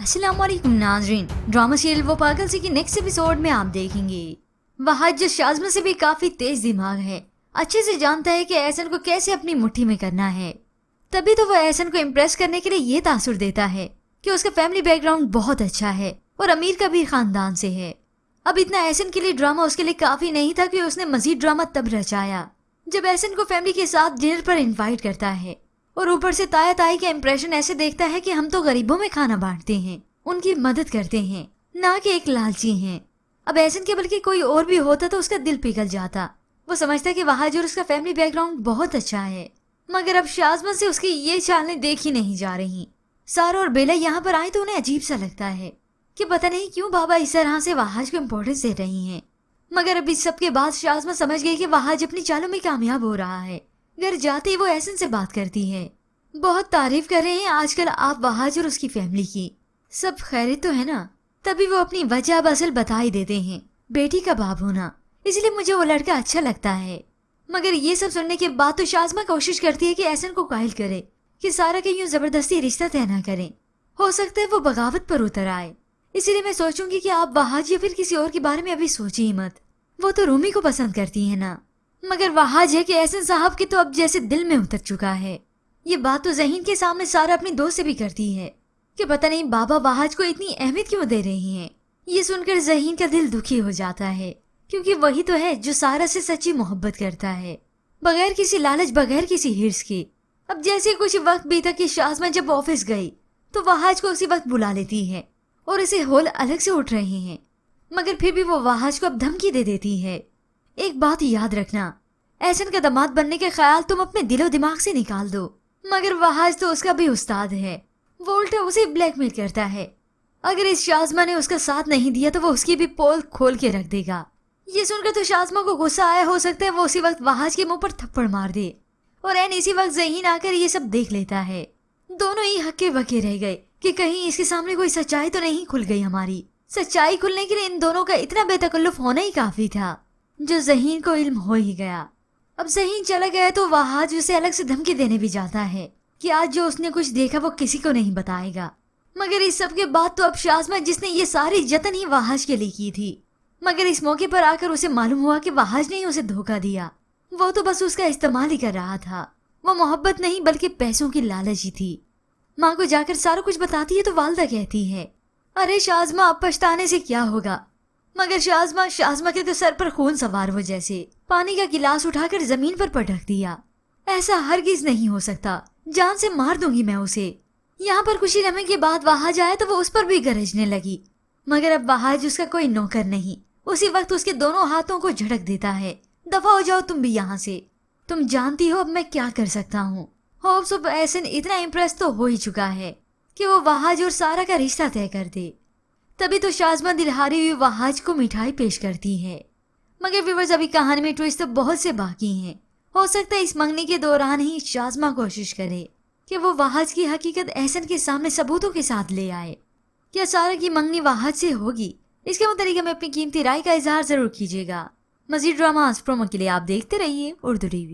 अस्सलाम वालेकुम नाज़रीन, ड्रामा सीरियल वो पागल सी की नेक्स्ट एपिसोड में आप देखेंगे वहाज जो शाज़मा से भी काफी तेज दिमाग है, अच्छे से जानता है कि एहसन को कैसे अपनी मुट्ठी में करना है। तभी तो वो एहसन को इम्प्रेस करने के लिए ये तासुर देता है कि उसका फैमिली बैकग्राउंड बहुत अच्छा है और अमीर कबीर खानदान से है। अब इतना एहसन के लिए ड्रामा उसके लिए काफी नहीं था कि उसने मजीद ड्रामा तब रचाया जब एहसन को फैमिली के साथ डिनर पर इनवाइट करता है और ऊपर से ताया ताई का इम्प्रेशन ऐसे देखता है कि हम तो गरीबों में खाना बांटते हैं, उनकी मदद करते हैं, ना कि एक लालची हैं। अब एहसन के बल्कि कोई और भी होता तो उसका दिल पिघल जाता। वो समझता कि वहाज और उसका फैमिली बैकग्राउंड बहुत अच्छा है, मगर अब शाज़मा से उसकी ये चालें देखी नहीं जा रही। सारा और बेला यहाँ पर आए तो उन्हें अजीब सा लगता है कि पता नहीं क्यों बाबा इस तरह से वहाज को इम्पोर्टेंस दे रही हैं। मगर अब इस सब के बाद शाज़मा समझ गई कि वहाज अपनी चालों में कामयाब हो रहा है। घर जाते ही वो एहसन से बात करती है, बहुत तारीफ कर रहे हैं आजकल आप वहाज और उसकी फैमिली की, सब खैरियत तो है ना। तभी वो अपनी वजह अब असल बता ही देते हैं, बेटी का बाप होना, इसलिए मुझे वो लड़का अच्छा लगता है। मगर ये सब सुनने के बाद तो शाज़मा कोशिश करती है कि एहसन को कायल करे कि सारा के यूं जबरदस्ती रिश्ता तय ना करें, हो सकता है वो बगावत पर उतर आए। इसीलिए मैं सोचूंगी कि आप वहाज या फिर किसी और के बारे में अभी सोचिए मत, वो तो रूमी को पसंद करती है ना। मगर वहाज है कि एहसन साहब के तो अब जैसे दिल में उतर चुका है। ये बात तो ज़हीन के सामने सारा अपनी दोस्त से भी करती है कि पता नहीं बाबा वहाज को इतनी अहमियत क्यों दे रही हैं। ये सुनकर ज़हीन का दिल दुखी हो जाता है, क्योंकि वही तो है जो सारा से सच्ची मोहब्बत करता है, बगैर किसी लालच, बगैर किसी हिर्स के। अब जैसे कुछ वक्त बीता कि शाज़मा जब ऑफिस गई तो वहाज को उसी वक्त बुला लेती है और इसे होल अलग से उठ रहे हैं, मगर फिर भी वो वहाज को अब धमकी दे देती है। एक बात याद रखना, एहसन का दामाद बनने के ख्याल तुम अपने दिलो दिमाग से निकाल दो। मगर वहाज तो उसका भी उस्ताद है, वो उल्टा उसे ब्लैकमेल करता है। अगर इस शाज़मा ने उसका साथ नहीं दिया तो वो उसकी भी पोल खोल के रख देगा। ये सुनकर तो शाज़मा को गुस्सा आया, हो सकता है वो उसी वक्त वहाज के मुंह पर थप्पड़ मार दे और एन इसी वक्त ज़हीन आकर ये सब देख लेता है। दोनों ही हक्के बके रह गए कि कहीं इसके सामने कोई सच्चाई तो नहीं खुल गई। हमारी सच्चाई खुलने के लिए इन दोनों का इतना बेतकल्लुफ होना ही काफी था, जो ज़हीन को इल्म हो ही गया। अब ज़हीन चला गया तो वहाज उसे अलग से धमकी देने भी जाता है कि आज जो उसने कुछ देखा वो किसी को नहीं बताएगा। मगर इस सब के बाद तो अब शाज़मा, जिसने ये सारी जतन ही वहाज के लिए की थी, मगर इस मौके पर आकर उसे मालूम हुआ कि वहाज ने उसे धोखा दिया। वो तो बस उसका इस्तेमाल ही कर रहा था, वो मोहब्बत नहीं बल्कि पैसों की लालच ही थी। माँ को जाकर सारा कुछ बताती है तो वालदा कहती है, अरे शाज़मा अब पछताने से क्या होगा। मगर शाज़मा के तो सर पर खून सवार हो जैसे पानी का गिलास उठाकर जमीन पर पटक दिया। ऐसा हरगिज नहीं हो सकता, जान से मार दूंगी मैं उसे। यहाँ पर कुछ ही लम्हे के बाद वहाज आया तो वो उस पर भी गरजने लगी, मगर अब वहाज उसका कोई नौकर नहीं। उसी वक्त उसके दोनों हाथों को झटक देता है, दफा हो जाओ तुम भी यहाँ से, तुम जानती हो अब मैं क्या कर सकता हूँ। होप्स ऑफ एहसन इतना इम्प्रेस तो हो ही चुका है कि वो वहाज और सारा का रिश्ता तय कर दे। तभी तो शाज़मा दिलहारी हुई वहाज को मिठाई पेश करती है। मगर व्यूअर्स, अभी कहानी में ट्विस्ट तो बहुत से बाकी हैं। हो सकता है इस मंगनी के दौरान ही शाज़मा कोशिश करे कि वो वहाज की हकीकत एहसन के सामने सबूतों के साथ ले आए। क्या सारा की मंगनी वहाज से होगी? इसके मुताबिक हमें अपनी कीमती राय का इजहार जरूर कीजिएगा। मजीद ड्रामास प्रोमो के लिए आप देखते रहिए उर्दू टीवी।